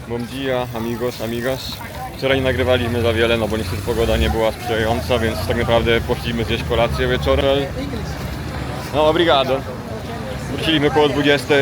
Bom dia, amigos, amigas. Wczoraj nie nagrywaliśmy za wiele, no bo niestety pogoda nie była sprzyjająca, więc tak naprawdę poszliśmy zjeść kolację wieczorem. No, obrigado. Wróciliśmy koło 20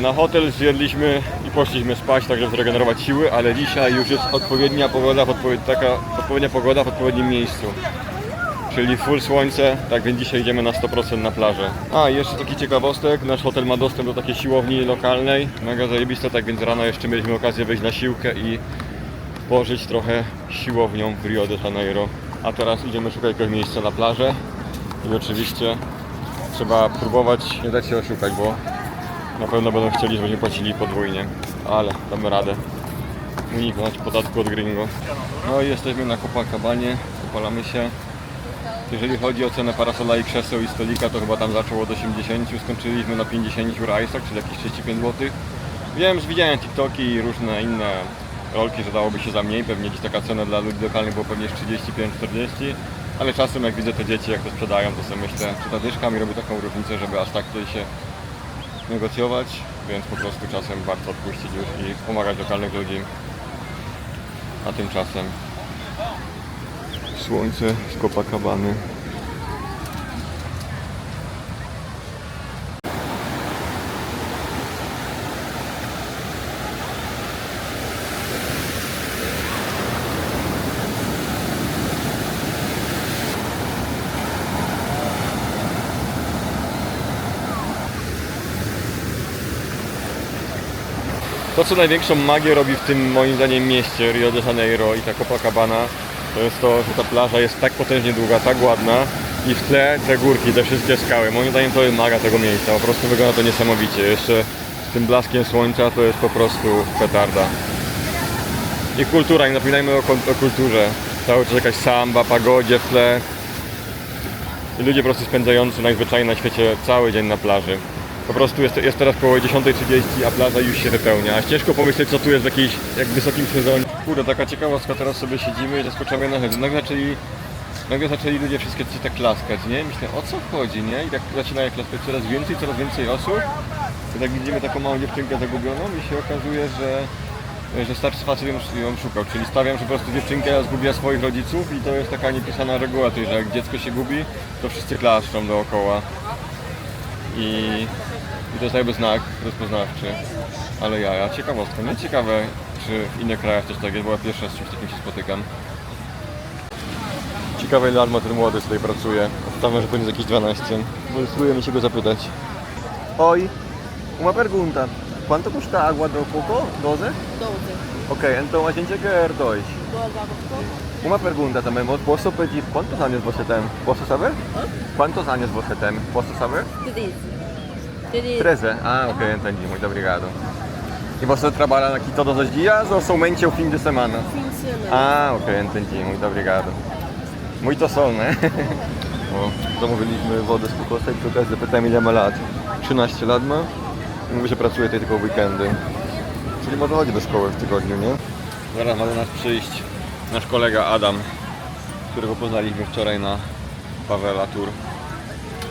na hotel, zjedliśmy i poszliśmy spać, tak żeby zregenerować siły, ale dzisiaj już jest odpowiednia pogoda, odpowiednia pogoda w odpowiednim miejscu. Czyli full słońce, tak więc dzisiaj idziemy na 100% na plażę. A, jeszcze taki ciekawostek, nasz hotel ma dostęp do takiej siłowni lokalnej, mega zajebiste, tak więc rano jeszcze mieliśmy okazję wyjść na siłkę i pożyć trochę siłownią w Rio de Janeiro. A teraz idziemy szukać jakiegoś miejsca na plażę i oczywiście trzeba próbować nie dać się oszukać, bo na pewno będą chcieli, żebyśmy płacili podwójnie, ale damy radę uniknąć podatku od gringo. No i jesteśmy na Copacabanie, opalamy się. Jeżeli chodzi o cenę parasola i krzeseł i stolika, to chyba tam zaczęło od 80, skończyliśmy na 50 rajsach, czyli jakieś 35 zł. Wiem, że widziałem TikToki i różne inne rolki, że dałoby się za mniej, pewnie gdzieś taka cena dla ludzi lokalnych było pewnie 35-40, ale czasem jak widzę te dzieci, jak to sprzedają, to sobie myślę, czy ta dyszka mi robi taką różnicę, żeby aż tak tutaj się negocjować, więc po prostu czasem warto odpuścić już i pomagać lokalnych ludzi. A tymczasem słońce z Copacabany. To, co największą magię robi w tym, moim zdaniem, mieście Rio de Janeiro i ta Copacabana, to jest to, że ta plaża jest tak potężnie długa, tak ładna i w tle te górki, te wszystkie skały. Moim zdaniem to jest magia tego miejsca, po prostu wygląda to niesamowicie. Jeszcze z tym blaskiem słońca to jest po prostu petarda. I kultura, nie zapominajmy o kulturze. Cały czas jakaś samba, pagodzie w tle. I ludzie po prostu spędzający najzwyczajniej na świecie cały dzień na plaży. Po prostu jest teraz około 10:30, a plaża już się wypełnia. Aż ciężko pomyśleć, co tu jest w jakiejś jak wysokim sezonie. Kurde, taka ciekawostka, teraz sobie siedzimy i zaskoczamy na chęć. Nagle zaczęli ludzie wszystkie tak klaskać, nie? Myślę, o co chodzi, nie? I tak zaczynają klaskać coraz więcej osób. I tak widzimy taką małą dziewczynkę zagubioną i się okazuje, że starszy facet ją szukał. Czyli stawiam, że po prostu dziewczynka zgubiła swoich rodziców i to jest taka niepisana reguła tej, że jak dziecko się gubi, to wszyscy klaszczą dookoła. I to jest jakby znak rozpoznawczy, ale ja ciekawostka, nie? Ciekawe, czy w innych krajach też tak jest, bo ja pierwszy raz z czymś takim się spotykam. Ciekawe, ile lat ma ten młody tutaj pracuje. Obstawiam, że pewnie z jakieś 12. Bo spróbujemy się go zapytać. Oi, uma pergunta. Quanto custa água do coco? 12? 12. Ok, então a gente quer dois. 2 águas de coco. Uma pergunta também, posso pedir quantos anos você tem? Posso saber? Quantos anos você tem? Posso saber? 13. 13. 13? Ah, ok, entendi, muito obrigado. E você trabalha aqui todos os dias ou somente o fim de semana? Fim de semana. Ah, ok, entendi, muito obrigado. Muito sol, né? O, zamówiliśmy wodę z kokosem i przy okazji zapytałem, ile ma lat. 13 lat ma i mówi, że pracuje tutaj tylko w weekendy. Czyli może chodzi do szkoły w tygodniu, nie? Zaraz ma do nas przyjść nasz kolega Adam, którego poznaliśmy wczoraj na Favela Tour.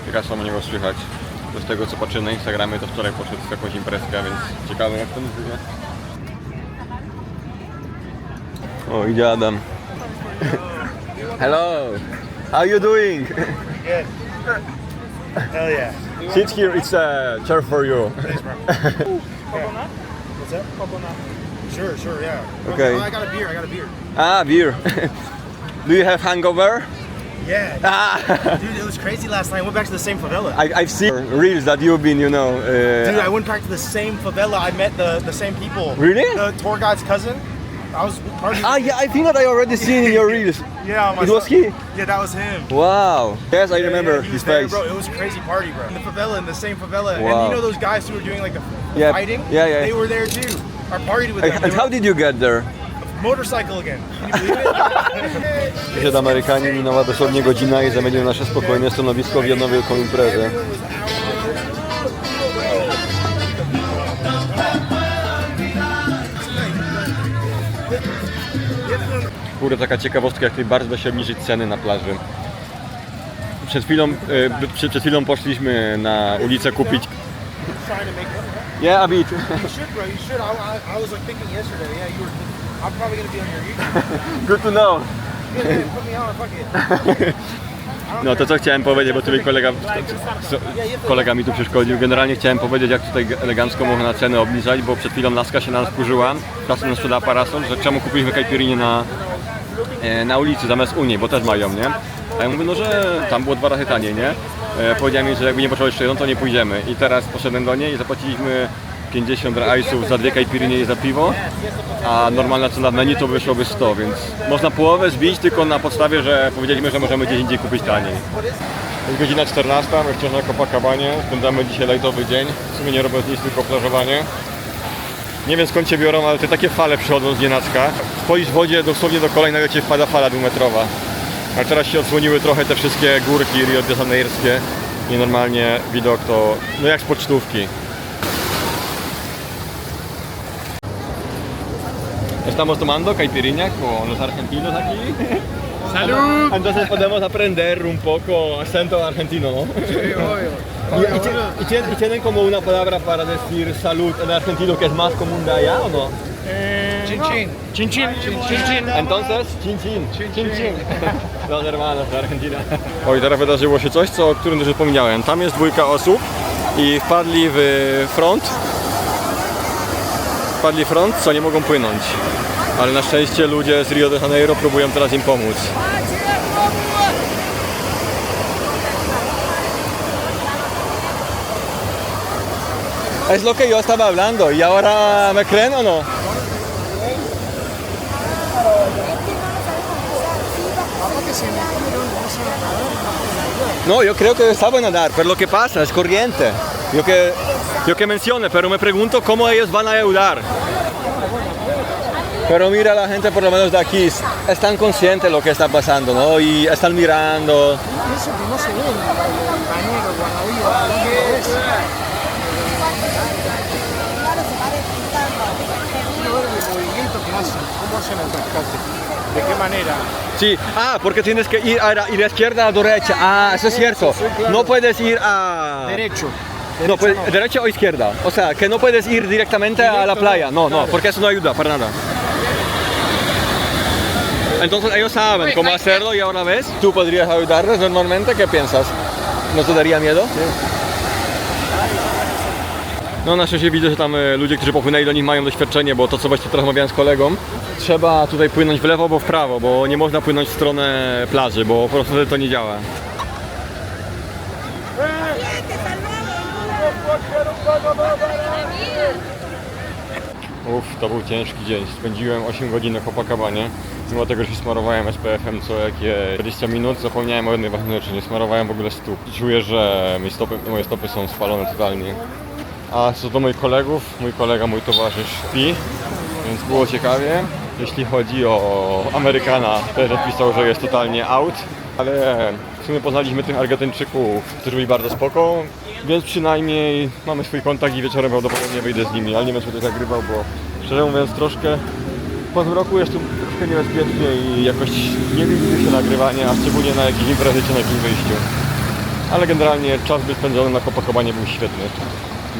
Jaka sama niego słychać. Z tego, co patrzę na Instagramie, to wczoraj poszedł w jakąś imprezkę, więc ciekawe, jak to nazywa. O, idzie Adam. Hello! How you doing? Good. Hell yeah. Sit here, it's a chair for you. Thanks, bro. Coconut? What's that? Coconut. Sure, yeah. Okay. Oh, I got a beer. Ah, beer. Do you have hangover? Yeah. Ah, Dude, it was crazy last night. I went back to the same favela. I've seen reels that you've been, you know. Dude, I went back to the same favela. I met the same people. Really? The tour guide's cousin. I was partying. Ah, yeah, I think that I already seen in your reels. Yeah, my It was son. he? Yeah, that was him. Wow. Yes, I remember he his was there, face. bro. It was a crazy party, bro. In the favela, in the same favela. And Wow. you know those guys who were doing like the Yeah, fighting? yeah. They were there too. I partied with them. And They how were- did you get there? Motorcycle again. Can you believe it? Przyszedł Amerykanin, minęła dosłownie godzina i zamienił nasze spokojne stanowisko w jedną wielką imprezę. Kurde, taka ciekawostka, jak najbardziej da się obniżyć ceny na plaży. Przed chwilą poszliśmy na ulicę kupić Yeah, a bit. You should, bro. You should. I was like thinking yesterday. Yeah, you were. I'm probably gonna be on your YouTube. Good to know. Yeah, put me on. Fuck it. No to co chciałem powiedzieć, bo tutaj kolega mi tu przeszkodził. Generalnie chciałem powiedzieć, jak tutaj elegancko można cenę obniżać, bo przed chwilą laska się na nas wkurzyła, czasem nas sprzedała parasol, że czemu kupiliśmy caipirinę na ulicy zamiast u niej, bo też mają, nie? A ja mówię, no że tam było 2 razy taniej, nie? Powiedziałem jej, że jakby nie poszło jeszcze jedną, to nie pójdziemy. I teraz poszedłem do niej i zapłaciliśmy 50 reajsów za 2 caipirinę i za piwo, a normalna cena w menu to wyszłoby 100, więc można połowę zbić tylko na podstawie, że powiedzieliśmy, że możemy gdzieś indziej kupić taniej. Jest godzina 14, my wciąż na Copacabanie, spędzamy dzisiaj lajtowy dzień, w sumie nie robiąc nic, tylko plażowanie. Nie wiem skąd cię biorą, ale te takie fale przychodzą z nienacka. Stoisz w wodzie, dosłownie do kolei nagle cię wpada fala 2-metrowa. A teraz się odsłoniły trochę te wszystkie górki Rio de Janeirskie i normalnie widok to no jak z pocztówki. Estamos tomando caipirinha con los argentinos aquí. Salud. Entonces podemos aprender un poco acento argentino, ¿no? Sí, obvio. ¿Y tienen como una palabra para decir salud en argentino que es más común de allá o no? Chin chin. Chin chin. Chin chin. Entonces, chin chin. Chin chin. Los hermanos de Argentina. Oj, teraz wydarzyło się coś, o którym też wspomniałem. Tam jest 2 osób i wpadli w front, co nie mogą płynąć. Ale na szczęście ludzie z Rio de Janeiro próbują teraz im pomóc. Es lo que yo estaba hablando y ahora me creen o no? No, yo creo que saben nadar, pero lo que pasa es corriente. Yo que mencioné, pero me pregunto cómo ellos van a ayudar. Pero mira, la gente por lo menos de aquí están conscientes de lo que está pasando, ¿no? Y están mirando. Eso que no se ve en el bañero cuando iba hablando de eso. Quiero ver el movimiento que hacen. ¿Cómo hacen el rescate? ¿De qué manera? Sí, porque tienes que ir a la izquierda a la derecha. Ah, eso es cierto. Sí, claro. No puedes ir a... Derecho. No, puedes, derecha o izquierda. O sea, que no puedes ir directamente a la playa. No, no, porque eso no ayuda para nada. Entonces ellos saben cómo hacerlo y ahora ves, tú podrías ayudarles normalmente. ¿Qué piensas? ¿No te daría miedo? No na szczęście widzę, że tam ludzie, którzy popłynęli do nich mają doświadczenie, bo to co właśnie teraz rozmawiałem z kolegą, trzeba tutaj płynąć w lewo albo w prawo, bo nie można płynąć w stronę plaży, bo po prostu to nie działa. To był ciężki dzień. Spędziłem 8 godzin na Copacabanie. Mimo tego, że się smarowałem SPF-em co jakie 20 minut, zapomniałem o jednej ważnej rzeczy. Nie smarowałem w ogóle stóp. Czuję, że moje stopy są spalone totalnie. A co do moich kolegów, mój towarzysz śpi, więc było ciekawie. Jeśli chodzi o Amerykana, też napisał, że jest totalnie out. Ale w sumie poznaliśmy tych Argentyńczyków, którzy byli bardzo spoko, więc przynajmniej mamy swój kontakt i wieczorem prawdopodobnie wyjdę z nimi, ale nie wiem, czy to nagrywał, bo szczerze mówiąc troszkę po tym roku jest tu troszkę niebezpiecznie i jakoś nie widzi się nagrywania, a szczególnie na jakiejś imprezie czy na jakimś wyjściu. Ale generalnie czas by spędzony na Copacabanie był świetny.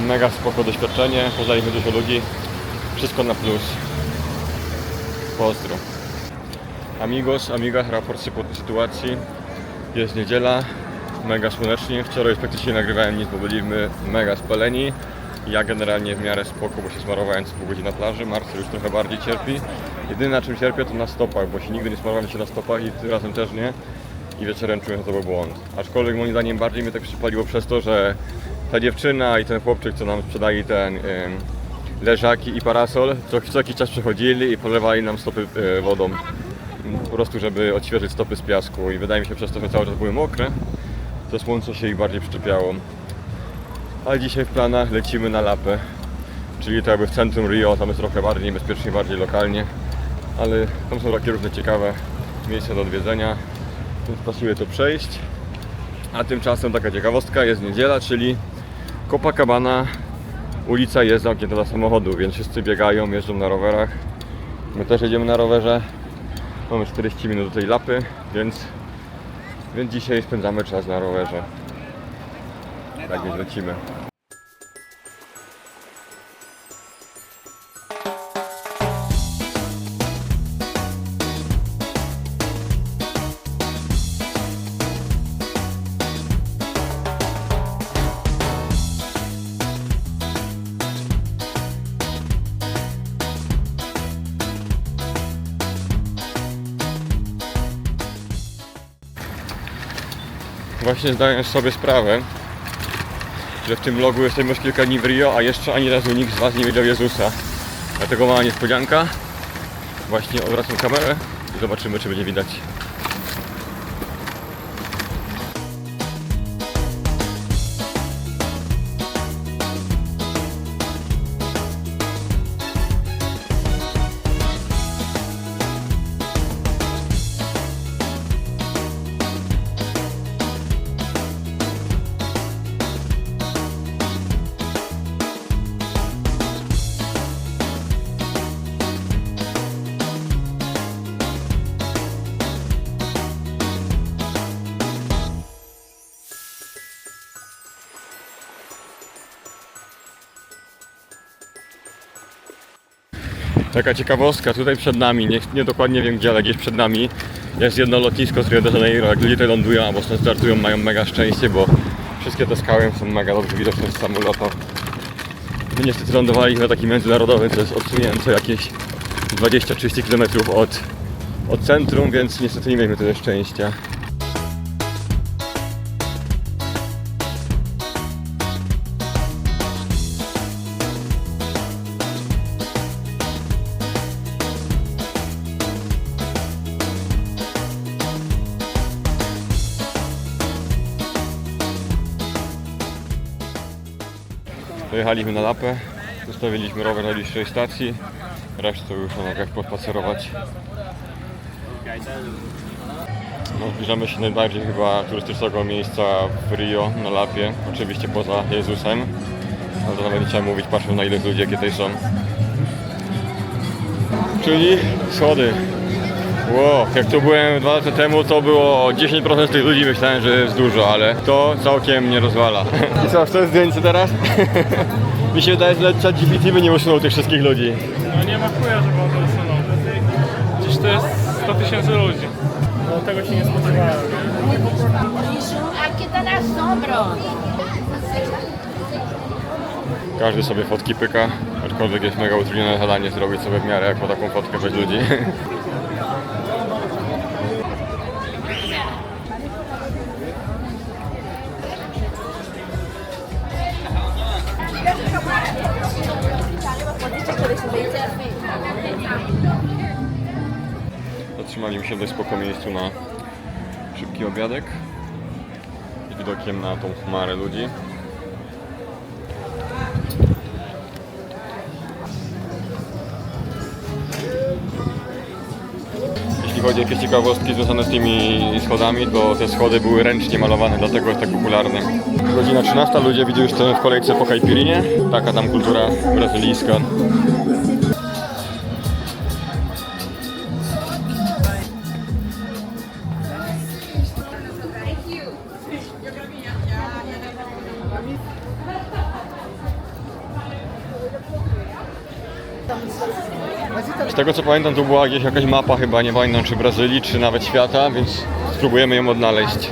Mega spoko doświadczenie, poznaliśmy dużo ludzi, wszystko na plus. Pozdro. Amigos, amigas, raport sytuacji. Jest niedziela, mega słonecznie. Wczoraj praktycznie nie nagrywałem nic, bo byliśmy mega spaleni. Ja generalnie w miarę spoko, bo się smarowałem co pół godziny na plaży. Marcel już trochę bardziej cierpi. Jedyne na czym cierpię to na stopach, bo się nigdy nie smarowałem się na stopach i tym razem też nie. I wieczorem czuję, że to był błąd. Aczkolwiek moim zdaniem bardziej mnie tak przypaliło przez to, że ta dziewczyna i ten chłopczyk, co nam sprzedali ten leżaki i parasol, co jakiś czas przychodzili i polewali nam stopy wodą. Po prostu, żeby odświeżyć stopy z piasku i wydaje mi się przez to, że cały czas były mokre, to słońce się ich bardziej przyczepiało. Ale dzisiaj w planach lecimy na Lapę, czyli to jakby w centrum Rio, tam jest trochę bardziej niebezpiecznie, bardziej lokalnie, ale tam są takie różne ciekawe miejsca do odwiedzenia, więc pasuje to przejść. A tymczasem taka ciekawostka, jest niedziela, czyli Copacabana, ulica jest zamknięta dla samochodów, więc wszyscy biegają, jeżdżą na rowerach. My też jedziemy na rowerze. Mamy 40 minut do tej Lapy, więc dzisiaj spędzamy czas na rowerze. Tak więc lecimy. Właśnie zdając sobie sprawę, że w tym vlogu jesteśmy już kilka dni w Rio, a jeszcze ani razu nikt z Was nie widział Jezusa. Dlatego mała niespodzianka. Właśnie odwracam kamerę i zobaczymy, czy będzie widać. Taka ciekawostka, tutaj przed nami, nie dokładnie wiem gdzie, ale gdzieś przed nami jest jedno lotnisko z Rio de Janeiro. Jak ludzie tutaj lądują albo stąd startują, mają mega szczęście, bo wszystkie te skały są mega dobrze widoczne z samolotu. My niestety lądowaliśmy na takim międzynarodowym, co jest odsunięte jakieś 20-30 km od centrum, więc niestety nie mieliśmy tyle szczęścia. Dojechaliśmy na Lapę, zostawiliśmy rower na bliższej stacji, resztę już na nogach pospacerować. No, zbliżamy się najbardziej chyba turystycznego miejsca w Rio, na Lapie, oczywiście poza Jezusem, ale to nawet nie trzeba mówić, patrząc na ile ludzi jakie tutaj są. Czyli schody. Wow, jak tu byłem 2 lata temu, to było 10% z tych ludzi, myślałem, że jest dużo, ale to całkiem nie rozwala. I co, chcesz zdjęcie teraz? Mi się wydaje, że ChatGPT by nie usunął tych wszystkich ludzi. No nie ma chuja, żeby on to usunął. Przecież to jest 100 000 ludzi. No tego się nie spodziewałem. Aqui tá na sombra, ó. Każdy sobie fotki pyka, aczkolwiek jest mega utrudnione zadanie zrobić sobie w miarę jako taką fotkę bez ludzi. Zatrzymaliśmy się w dość spoko miejscu na szybki obiadek z widokiem na tą chmarę ludzi. Jeśli chodzi o jakieś ciekawostki związane z tymi schodami, to te schody były ręcznie malowane, dlatego jest tak popularne. Godzina 13, ludzie widzą już w kolejce po caipirinha. Taka tam kultura brazylijska. Z tego co pamiętam, to była gdzieś jakaś mapa chyba, nie pamiętam czy Brazylii, czy nawet świata, więc spróbujemy ją odnaleźć.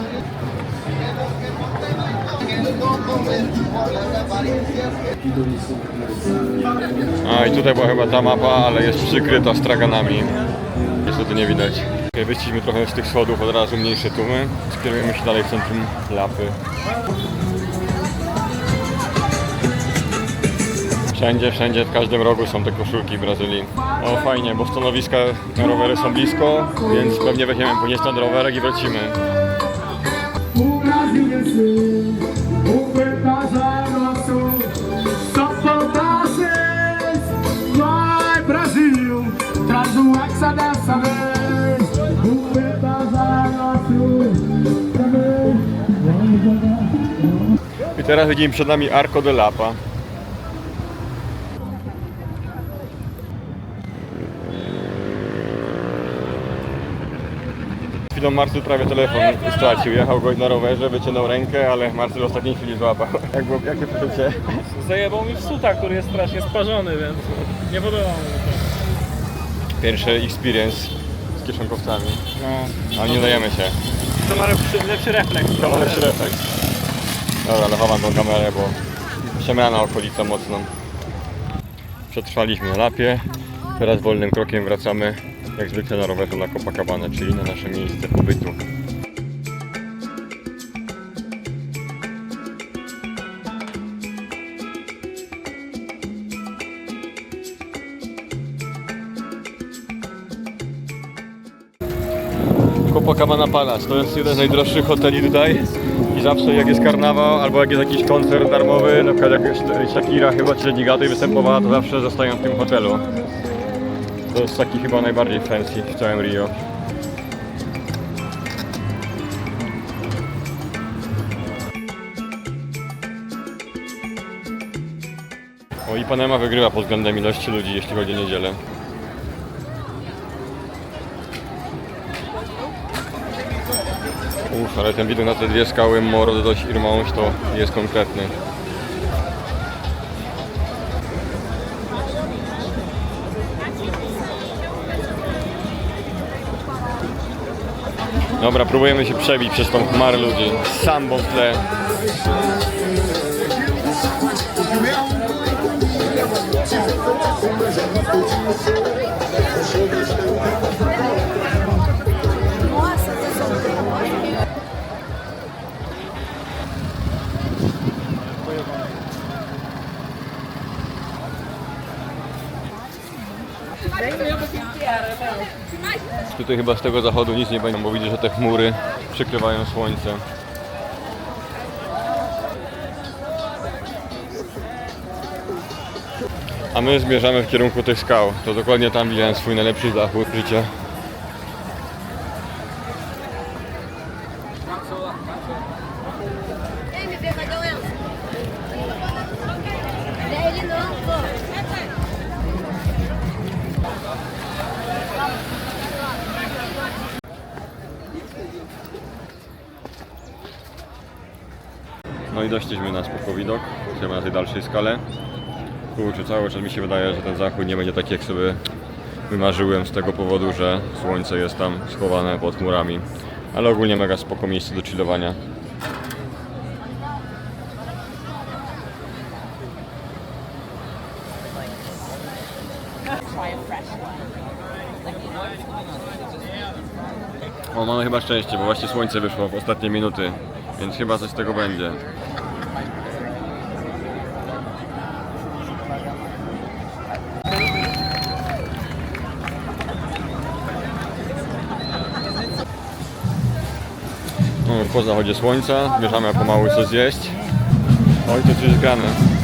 A i tutaj była chyba ta mapa, ale jest przykryta straganami. Niestety nie widać. Wyściśmy trochę z tych schodów, od razu mniejsze tłumy. Skierujemy się dalej w centrum Lapy. Wszędzie, w każdym rogu są te koszulki w Brazylii. O fajnie, bo stanowiska na rowery są blisko, więc pewnie weźmiemy później stąd rowerek i wrócimy. O Brasil venceu, o Petrasa nosso, só falta seis. Vai Brasil, traz hexa dessa vez. O Petrasa nosso, também. Vamos jogar. I teraz widzimy przed nami Arco de Lapa. Chwilą Marcel prawie telefon stracił, jechał go na rowerze, wyciągnął rękę, ale Marcel w ostatniej chwili złapał. Jakie przeczucie? Zajebał mi w suta, który jest strasznie sparzony, więc nie podobało mi się. Pierwszy experience z kieszonkowcami. No. Ale nie dajemy się. To ma lepszy refleks. To ma lepszy refleks. Dobra, chowam tą kamerę, bo przemiana okolica mocno. Przetrwaliśmy na Lapie. Teraz wolnym krokiem wracamy jak zwykle na rowerze na Copacabana, czyli na nasze miejsce pobytu. Copacabana Palace. To jest jeden z najdroższych hoteli tutaj. I zawsze jak jest karnawał albo jak jest jakiś koncert darmowy, na przykład jak Shakira chyba czy Lady Gaga występowała, to zawsze zostają w tym hotelu. To jest taki chyba najbardziej fancy w całym Rio. O, Ipanema wygrywa pod względem ilości ludzi, jeśli chodzi o niedzielę. Ale ten widok na te dwie skały, Morro de los Irmãos, to jest konkretny. Dobra, próbujemy się przebić przez tą chmarę ludzi. Sambo w tle. Tutaj chyba z tego zachodu nic nie będzie, bo widzę, że te chmury przykrywają słońce. A my zmierzamy w kierunku tych skał. To dokładnie tam widziałem swój najlepszy zachód życia. No i doszliśmy na spoko widok, chcemy na tej dalszej skale. Kurczę, cały czas mi się wydaje, że ten zachód nie będzie taki, jak sobie wymarzyłem, z tego powodu, że słońce jest tam schowane pod chmurami. Ale ogólnie mega spoko miejsce do chillowania. O, mamy chyba szczęście, bo właśnie słońce wyszło w ostatnie minuty, więc chyba coś z tego będzie. No, po zachodzie słońca, bierzemy pomału coś zjeść. Oj, to coś jest grane.